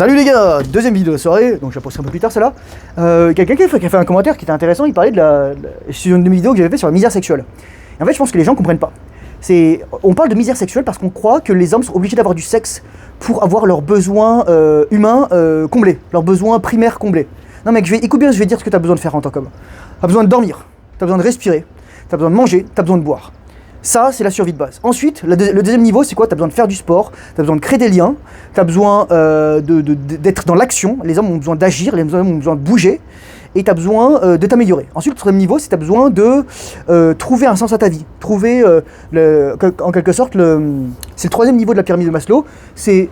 Salut les gars, deuxième vidéo de la soirée, donc je la posterai un peu plus tard celle-là. Quelqu'un qui a fait un commentaire qui était intéressant, il parlait sur une vidéo que j'avais fait sur la misère sexuelle. Et en fait je pense que les gens comprennent pas. On parle de misère sexuelle parce qu'on croit que les hommes sont obligés d'avoir du sexe pour avoir leurs besoins humains comblés, leurs besoins primaires comblés. Non mec, écoute bien, je vais dire ce que tu as besoin de faire en tant qu'homme. Tu as besoin de dormir, tu as besoin de respirer, tu as besoin de manger, tu as besoin de boire. Ça, c'est la survie de base. Ensuite, le deuxième niveau, c'est quoi? Tu as besoin de faire du sport, tu as besoin de créer des liens, tu as besoin d'être dans l'action. Les hommes ont besoin d'agir, les hommes ont besoin de bouger, et tu as besoin de t'améliorer. Ensuite, le troisième niveau, c'est que tu as besoin de trouver un sens à ta vie. Trouver, en quelque sorte, c'est le troisième niveau de la pyramide de Maslow, c'est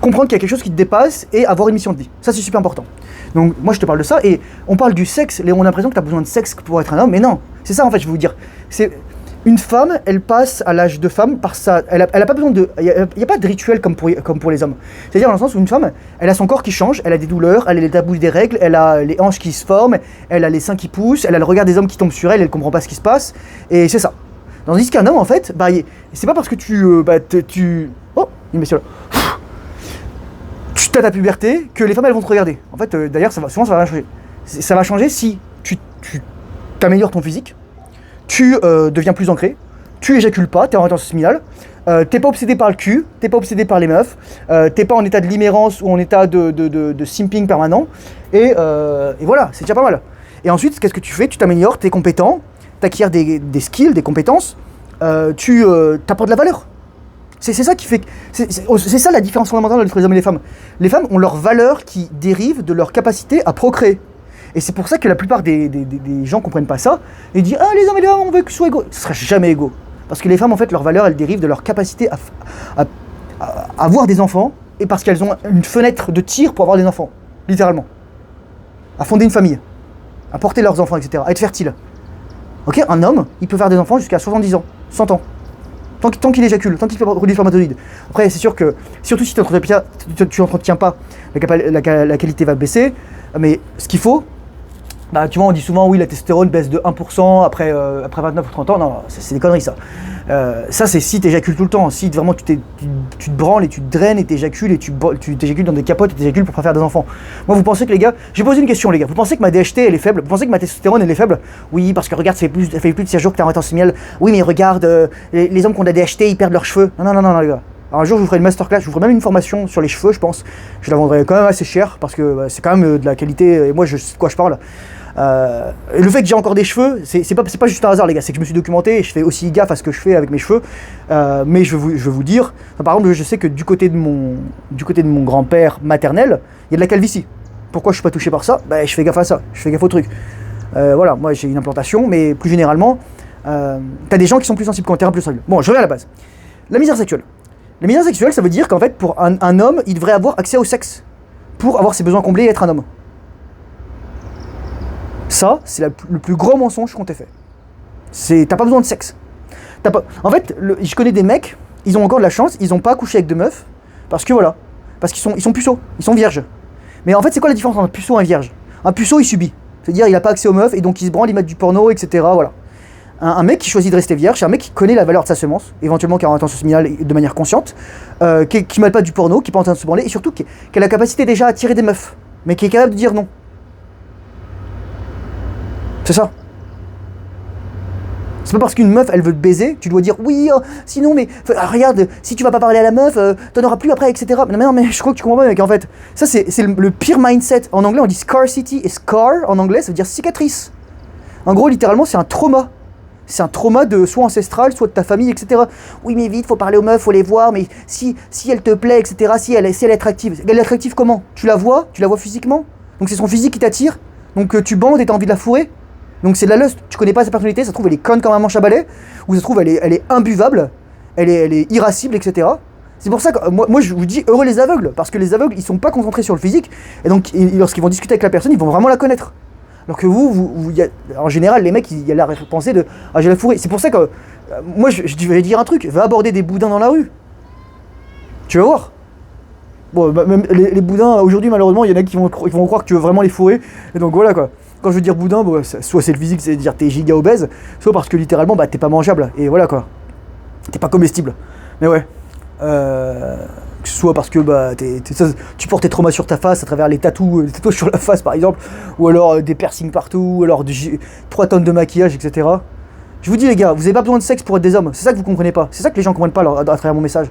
comprendre qu'il y a quelque chose qui te dépasse et avoir une mission de vie. Ça, c'est super important. Donc, moi, je te parle de ça, et on parle du sexe, on a l'impression que tu as besoin de sexe pour être un homme, mais non, c'est ça, en fait, je vais vous dire. Une femme, elle passe à l'âge de femme par ça. Elle a pas besoin de. Il n'y a pas de rituel comme pour les hommes. C'est-à-dire dans le sens où une femme, elle a son corps qui change, elle a des douleurs, elle a les tabous des règles, elle a les hanches qui se forment, elle a les seins qui poussent, elle a le regard des hommes qui tombent sur elle, elle comprend pas ce qui se passe. Et c'est ça. Tandis qu'un homme, en fait, c'est pas parce que oh, il met là. Tu as ta puberté que les femmes, elles vont te regarder. En fait, d'ailleurs, souvent, ça va changer. Ça va changer si tu t'améliores ton physique. Tu deviens plus ancré, tu éjacules pas, t'es en rétention séminale, t'es pas obsédé par le cul, t'es pas obsédé par les meufs, t'es pas en état de limmérance ou en état de simping permanent, et voilà, c'est déjà pas mal. Et ensuite, qu'est-ce que tu fais? Tu t'améliores, t'es compétent, t'acquiers des skills, des compétences, tu t'apportes de la valeur. C'est ça qui fait... C'est ça la différence fondamentale entre les hommes et les femmes. Les femmes ont leur valeur qui dérive de leur capacité à procréer. Et c'est pour ça que la plupart des gens comprennent pas ça et disent « Ah, les hommes et les femmes, on veut qu'ils soient égaux ». Ce sera jamais égaux. Parce que les femmes, en fait, leur valeur, elle dérive de leur capacité à avoir des enfants, et parce qu'elles ont une fenêtre de tir pour avoir des enfants, littéralement. À fonder une famille, à porter leurs enfants, etc., à être fertile. Ok, un homme, il peut faire des enfants jusqu'à 70 ans, 100 ans. Tant qu'il éjacule, tant qu'il produit des spermatozoïdes. Après, c'est sûr que, surtout si tu n'entretiens pas, la qualité va baisser, mais ce qu'il faut... tu vois, on dit souvent, oui, la testostérone baisse de 1% après 29 ou 30 ans. Non, c'est des conneries, ça. Ça, c'est si t'éjacules tout le temps. Si vraiment tu te branles et tu te draines et t'éjacules et tu t'éjacules dans des capotes et t'éjacules pour faire des enfants. Moi, vous pensez que, les gars, j'ai posé une question, les gars. Vous pensez que ma DHT, elle est faible? Vous pensez que ma testostérone, elle est faible? Oui, parce que regarde, ça fait plus de 16 jours que t'es en rétention séminale. Oui, mais regarde, les hommes qui ont de la DHT, ils perdent leurs cheveux. Non, les gars. Alors un jour, je vous ferai une masterclass, je vous ferai même une formation sur les cheveux, je pense. Je la vendrai quand même assez cher parce que c'est quand même de la qualité, et moi, je sais de quoi je parle. Le fait que j'ai encore des cheveux, c'est pas juste un hasard, les gars, c'est que je me suis documenté et je fais aussi gaffe à ce que je fais avec mes cheveux. Mais je vais vous dire, par exemple, je sais que du côté de mon grand-père maternel, il y a de la calvitie. Pourquoi je suis pas touché par ça? Je fais gaffe à ça, je fais gaffe au truc. Voilà, moi j'ai une implantation, mais plus généralement, t'as des gens qui sont plus sensibles qu'un terrain plus sensible. Bon, je reviens à la base. La misère sexuelle. La misère sexuelle, ça veut dire qu'en fait, pour un homme, il devrait avoir accès au sexe pour avoir ses besoins comblés et être un homme. Ça, c'est le plus gros mensonge qu'on t'ait fait. T'as pas besoin de sexe. En fait, je connais des mecs, ils ont encore de la chance, ils ont pas couché avec de meufs, parce que voilà. Parce qu'ils sont puceaux, ils sont vierges. Mais en fait, c'est quoi la différence entre un puceau et un vierge? Un puceau, il subit. C'est-à-dire, il a pas accès aux meufs, et donc il se branle, il met du porno, etc. Voilà. Un mec qui choisit de rester vierge, c'est un mec qui connaît la valeur de sa semence, éventuellement qui a une intention séminale de manière consciente, qui mêle pas du porno, qui est pas en train de se branler, et surtout qui a la capacité déjà à attirer des meufs, mais qui est capable de dire non. C'est ça. C'est pas parce qu'une meuf elle veut te baiser, tu dois dire oui, sinon mais regarde, si tu vas pas parler à la meuf, t'en auras plus après, etc. Non mais je crois que tu comprends pas, mec, en fait. Ça c'est le pire mindset. En anglais on dit scarcity, et scar en anglais ça veut dire cicatrice. En gros littéralement c'est un trauma. C'est un trauma de soit ancestral, soit de ta famille, etc. Oui mais vite, faut parler aux meufs, faut les voir, mais si elle te plaît, etc. Si elle est attractive. Elle est attractive comment? Tu la vois physiquement? Donc c'est son physique qui t'attire? Donc tu bandes et t'as envie de la fourrer? Donc c'est de la lust, tu connais pas sa personnalité, ça se trouve elle est conne comme un manche à balai, ou ça se trouve elle est imbuvable, elle est irascible, etc. C'est pour ça que moi je vous dis heureux les aveugles, parce que les aveugles ils sont pas concentrés sur le physique, et donc lorsqu'ils vont discuter avec la personne, ils vont vraiment la connaître. Alors que en général les mecs, il y a la pensée de « Ah j'ai la fourrée ». C'est pour ça que, moi je vais dire un truc, va aborder des boudins dans la rue. Tu vas voir. Bon, même les boudins, aujourd'hui malheureusement, il y en a qui vont croire que tu veux vraiment les fourrer, et donc voilà quoi. Quand je veux dire boudin, soit c'est le physique, c'est dire t'es giga obèse, soit parce que littéralement t'es pas mangeable, et voilà quoi. T'es pas comestible. Mais ouais. Que ce soit parce que bah, tu portes tes traumas sur ta face à travers les tatouages sur la face par exemple, ou alors des piercings partout, ou alors 3 tonnes de maquillage, etc. Je vous dis les gars, vous avez pas besoin de sexe pour être des hommes, c'est ça que vous comprenez pas, c'est ça que les gens comprennent pas à travers mon message.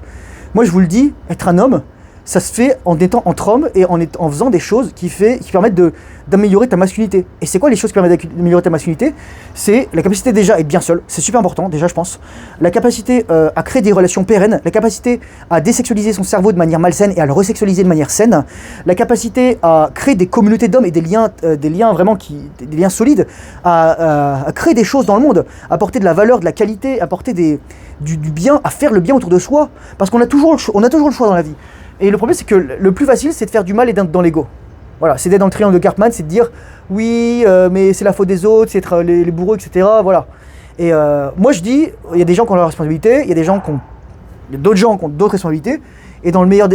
Moi je vous le dis, être un homme, ça se fait en étant entre hommes et en faisant des choses qui permettent d'améliorer ta masculinité. Et c'est quoi les choses qui permettent d'améliorer ta masculinité? C'est la capacité déjà à être bien seul, c'est super important déjà je pense. La capacité à créer des relations pérennes, la capacité à désexualiser son cerveau de manière malsaine et à le resexualiser de manière saine, la capacité à créer des communautés d'hommes et des liens vraiment des liens solides, à créer des choses dans le monde, à apporter de la valeur, de la qualité, à apporter du bien, à faire le bien autour de soi, parce qu'on a toujours le choix dans la vie. Et le problème, c'est que le plus facile, c'est de faire du mal et d'être dans l'ego. Voilà, c'est d'être dans le triangle de Cartman, c'est de dire oui, mais c'est la faute des autres, c'est être les bourreaux, etc. Voilà. Et moi, je dis, il y a des gens qui ont leur responsabilité, il y a d'autres gens qui ont d'autres responsabilités. Et dans le meilleur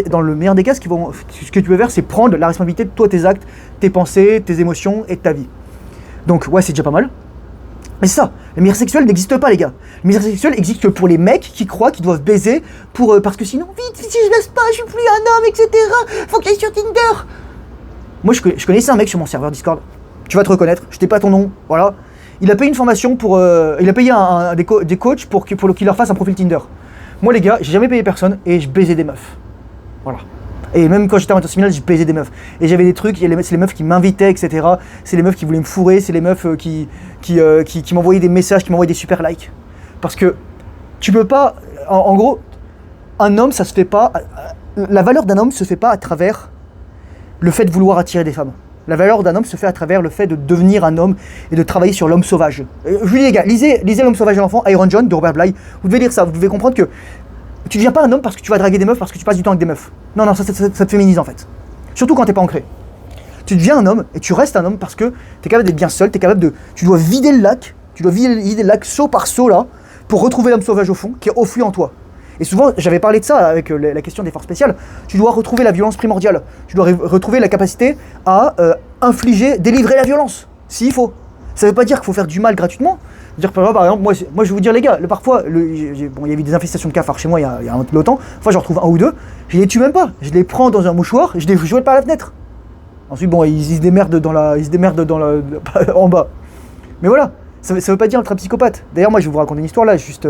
des cas, ce que tu peux faire, c'est prendre la responsabilité de toi, tes actes, tes pensées, tes émotions et de ta vie. Donc, ouais, c'est déjà pas mal. Mais c'est ça, le misère sexuelle n'existe pas les gars. Le misère sexuelle existe que pour les mecs qui croient qu'ils doivent baiser parce que sinon, vite, si je baisse pas, je suis plus un homme, etc. Faut que j'aille sur Tinder. Moi je connaissais un mec sur mon serveur Discord, tu vas te reconnaître, je t'ai pas ton nom, voilà. Il a payé une formation il a payé des coachs pour qu'il leur fasse un profil Tinder. Moi les gars, j'ai jamais payé personne et je baisais des meufs. Voilà. Et même quand j'étais en terminale, je baisais des meufs. Et j'avais des trucs, c'est les meufs qui m'invitaient, etc. C'est les meufs qui voulaient me fourrer, c'est les meufs qui m'envoyaient des messages, qui m'envoyaient des super likes. Parce que tu peux pas... En gros, un homme, ça se fait pas... La valeur d'un homme se fait pas à travers le fait de vouloir attirer des femmes. La valeur d'un homme se fait à travers le fait de devenir un homme et de travailler sur l'homme sauvage. Je vous dis les gars, lisez L'homme sauvage et l'enfant, Iron John de Robert Bly. Vous devez lire ça, vous devez comprendre que tu deviens pas un homme parce que tu vas draguer des meufs, parce que tu passes du temps avec des meufs. Non, ça te féminise en fait. Surtout quand t'es pas ancré. Tu deviens un homme et tu restes un homme parce que t'es capable d'être bien seul, tu dois vider le lac saut par saut là, pour retrouver l'homme sauvage au fond, qui est au flux en toi. Et souvent, j'avais parlé de ça avec la question des forces spéciales, tu dois retrouver la violence primordiale, tu dois retrouver la capacité à délivrer la violence, s'il faut. Ça veut pas dire qu'il faut faire du mal gratuitement. Dire par exemple, moi je vais vous dire les gars, parfois, il y avait des infestations de cafards chez moi il y a un peu de temps, parfois j'en retrouve un ou deux, je les tue même pas, je les prends dans un mouchoir, je les jette par la fenêtre. Ensuite bon, ils se démerdent en bas. Mais voilà, ça veut pas dire être un psychopathe. D'ailleurs moi je vais vous raconter une histoire là, juste...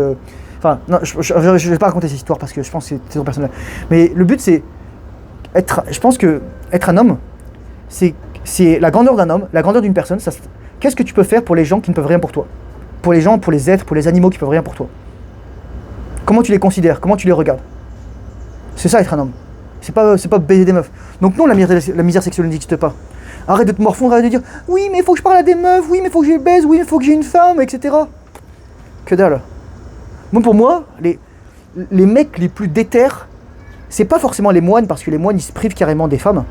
Enfin, non, je vais pas raconter cette histoire parce que je pense que c'est trop personnel. Mais le but c'est... Je pense que être un homme, c'est la grandeur d'un homme, la grandeur d'une personne, qu'est-ce que tu peux faire pour les gens qui ne peuvent rien pour toi? Pour les gens, pour les êtres, pour les animaux qui peuvent rien pour toi. Comment tu les considères? Comment tu les regardes? C'est ça être un homme. C'est pas baiser des meufs. Donc non, la misère sexuelle n'existe pas. Arrête de te morfondre, arrête de dire oui mais il faut que je parle à des meufs, oui mais il faut que je les baise, oui mais il faut que j'ai une femme, etc. Que dalle. Moi pour moi, les mecs les plus déter, c'est pas forcément les moines, parce que les moines ils se privent carrément des femmes.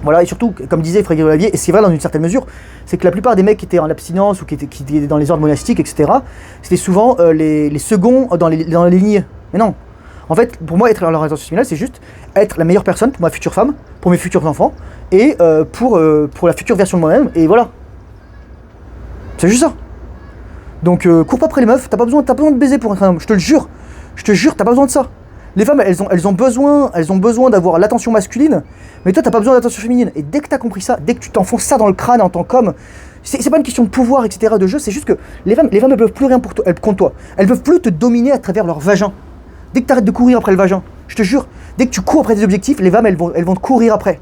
Voilà, et surtout, comme disait Frédéric Lavier, et c'est vrai dans une certaine mesure, c'est que la plupart des mecs qui étaient en abstinence ou qui étaient dans les ordres monastiques, etc., c'était souvent les seconds dans les lignées. Mais non. En fait, pour moi, être dans l'orientation séminale, c'est juste être la meilleure personne pour ma future femme, pour mes futurs enfants, et pour la future version de moi-même, et voilà. C'est juste ça. Donc, cours pas après les meufs, t'as pas besoin de baiser pour être un homme, je te le jure, t'as pas besoin de ça. Les femmes, elles ont besoin d'avoir l'attention masculine, mais toi, t'as pas besoin d'attention féminine. Et dès que t'as compris ça, dès que tu t'enfonces ça dans le crâne en tant qu'homme, c'est pas une question de pouvoir, etc., de jeu, c'est juste que les femmes, elles peuvent plus rien contre toi. Elles peuvent plus te dominer à travers leur vagin. Dès que t'arrêtes de courir après le vagin, je te jure, dès que tu cours après tes objectifs, les femmes, elles vont te courir après.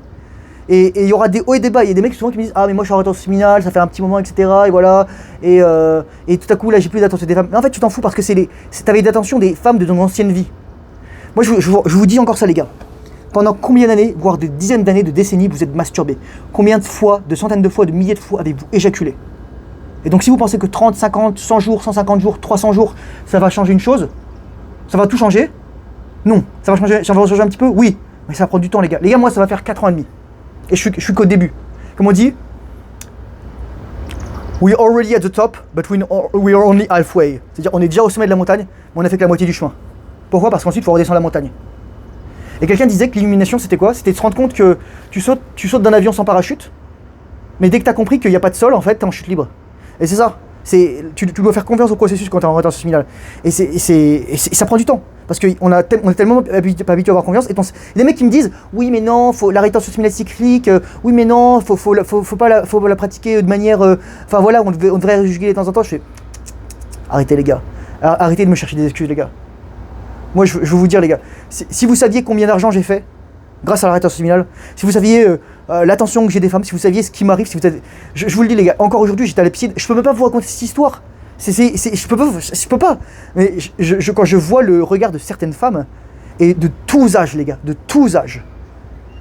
Et il y aura des hauts et des bas. Il y a des mecs souvent qui me disent ah mais moi je suis en orientation séminale, ça fait un petit moment, etc. Et voilà. Et tout à coup là j'ai plus d'attention des femmes. Mais en fait tu t'en fous parce que t'avais d'attention des femmes de ton ancienne vie. Moi je vous dis encore ça les gars. Pendant combien d'années, voire de dizaines d'années, de décennies, vous êtes masturbés? Combien de fois, de centaines de fois, de milliers de fois avez-vous éjaculé? Et donc si vous pensez que 30, 50, 100 jours, 150 jours, 300 jours, ça va changer une chose, ça va tout changer? Non. Ça va changer un petit peu? Oui. Mais ça va prendre du temps les gars. Les gars, moi ça va faire 4 ans et demi. Et je suis qu'au début. Comme on dit, we are already at the top, but we are only halfway. C'est-à-dire on est déjà au sommet de la montagne, mais on a fait que la moitié du chemin. Pourquoi? Parce qu'ensuite il faut redescendre la montagne. Et quelqu'un disait que l'illumination c'était quoi? C'était de se rendre compte que tu sautes d'un avion sans parachute, mais dès que tu as compris qu'il n'y a pas de sol, en fait, tu es en chute libre. Et c'est ça. Tu dois faire confiance au processus quand tu es en orientation séminale. Et ça prend du temps. Parce qu'on est tellement pas habitué à avoir confiance. Et des mecs qui me disent oui, mais non, la rétention séminale cyclique, oui, mais non, faut pas la pratiquer de manière. Enfin voilà, on devrait juguler de temps en temps. Je fais arrêtez, les gars. Arrêtez de me chercher des excuses, les gars. Moi, je veux vous dire, les gars, si vous saviez combien d'argent j'ai fait grâce à la rétention séminale, si vous saviez l'attention que j'ai des femmes, si vous saviez ce qui m'arrive, je vous le dis, les gars, encore aujourd'hui, j'étais à la piscine, je peux même pas vous raconter cette histoire. Je peux pas. Mais quand je vois le regard de certaines femmes, et de tous âges, les gars, de tous âges,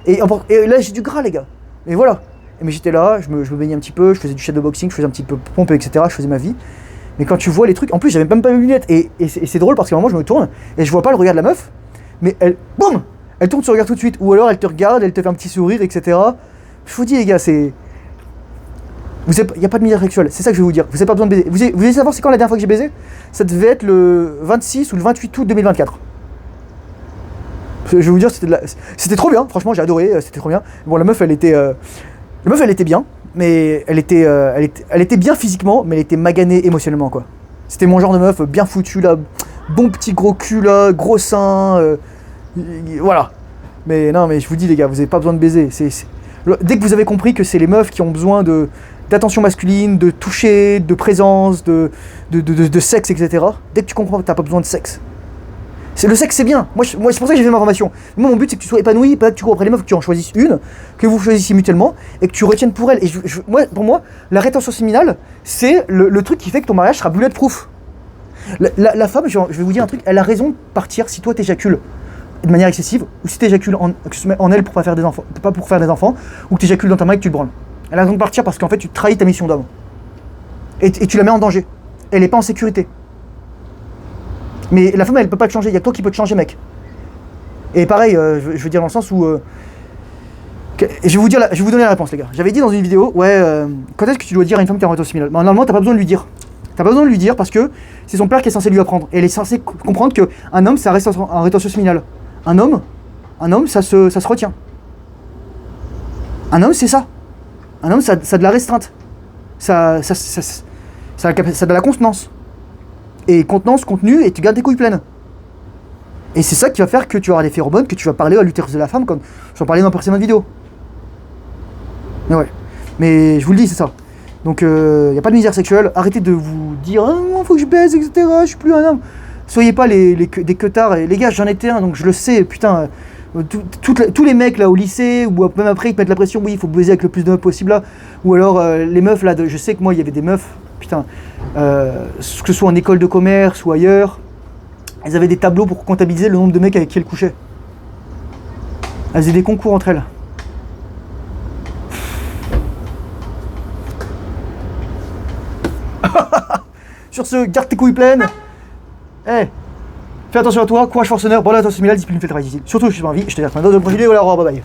et là, j'ai du gras, les gars. Et voilà. Mais j'étais là, je me baignais un petit peu, je faisais du shadowboxing, je faisais un petit peu pompe, etc. Je faisais ma vie. Mais quand tu vois les trucs, en plus, j'avais même pas mes lunettes. Et c'est drôle parce qu'à un moment, je me tourne, et je vois pas le regard de la meuf, mais boum, elle tourne son regard tout de suite. Ou alors, elle te regarde, elle te fait un petit sourire, etc. Je vous dis, les gars, il n'y a pas de misère sexuelle, c'est ça que je vais vous dire. Vous n'avez pas besoin de baiser. Vous voulez savoir c'est quand la dernière fois que j'ai baisé? Ça devait être le 26 ou le 28 août 2024. Je vais vous dire, c'était trop bien, franchement, j'ai adoré, c'était trop bien. Bon, la meuf, elle était bien, mais elle était bien physiquement, mais elle était maganée émotionnellement, quoi. C'était mon genre de meuf, bien foutue, là, bon petit gros cul, là, gros sein, voilà. Mais non, mais je vous dis, les gars, vous n'avez pas besoin de baiser. Dès que vous avez compris que c'est les meufs qui ont besoin d'attention masculine, de toucher, de présence, de sexe, etc. Dès que tu comprends que t'as pas besoin de sexe. Le sexe, c'est bien. Moi, c'est pour ça que j'ai fait ma formation. Moi, mon but, c'est que tu sois épanoui, pas que tu cours après les meufs, que tu en choisisses une, que vous choisissiez mutuellement, et que tu retiennes pour elle. Et pour moi, la rétention séminale, c'est le truc qui fait que ton mariage sera bulletproof. La femme, je vais vous dire un truc, elle a raison de partir si toi t'éjacules de manière excessive, ou si t'éjacules en elle pour pas faire des enfants, pas pour faire des enfants, ou que t'éjacules dans ta main et que tu le branles. Elle a raison de partir parce qu'en fait tu trahis ta mission d'homme. Et tu la mets en danger. Elle est pas en sécurité. Mais la femme, elle peut pas te changer, il y a que toi qui peux te changer, mec. Et pareil, je veux dire dans le sens où... je vais vous donner la réponse, les gars. J'avais dit dans une vidéo, quand est-ce que tu dois dire à une femme que t'es en rétention séminale? Normalement, t'as pas besoin de lui dire. T'as pas besoin de lui dire parce que c'est son père qui est censé lui apprendre. Et elle est censée comprendre qu'un homme, ça reste en rétention séminale. Un homme, ça se retient. Un homme, c'est ça. Un homme, ça a de la restreinte. Ça a de la contenance. Et contenance, contenu, et tu gardes tes couilles pleines. Et c'est ça qui va faire que tu auras des phéromones, que tu vas parler à l'utérus de la femme, comme j'en parlais dans la précédente vidéo. Mais ouais. Mais je vous le dis, c'est ça. Donc, y a pas de misère sexuelle. Arrêtez de vous dire, oh, faut que je baise, etc. Je suis plus un homme. Soyez pas des queutards. Et les gars, j'en étais un, donc je le sais. Putain, tous les mecs là au lycée, ou même après, ils te mettent la pression. Oui, il faut baiser avec le plus de meufs possible là. Ou alors, les meufs là, je sais que moi, il y avait des meufs, putain, que ce soit en école de commerce ou ailleurs, elles avaient des tableaux pour comptabiliser le nombre de mecs avec qui elles couchaient. Elles faisaient des concours entre elles. Sur ce, garde tes couilles pleines. Fais attention à toi, courage forceneur, bonne attention séminale, discipline fait le travail difficile. Surtout, je suis pas en vie, je te dis à la prochaine vidéo, voilà, bye bye.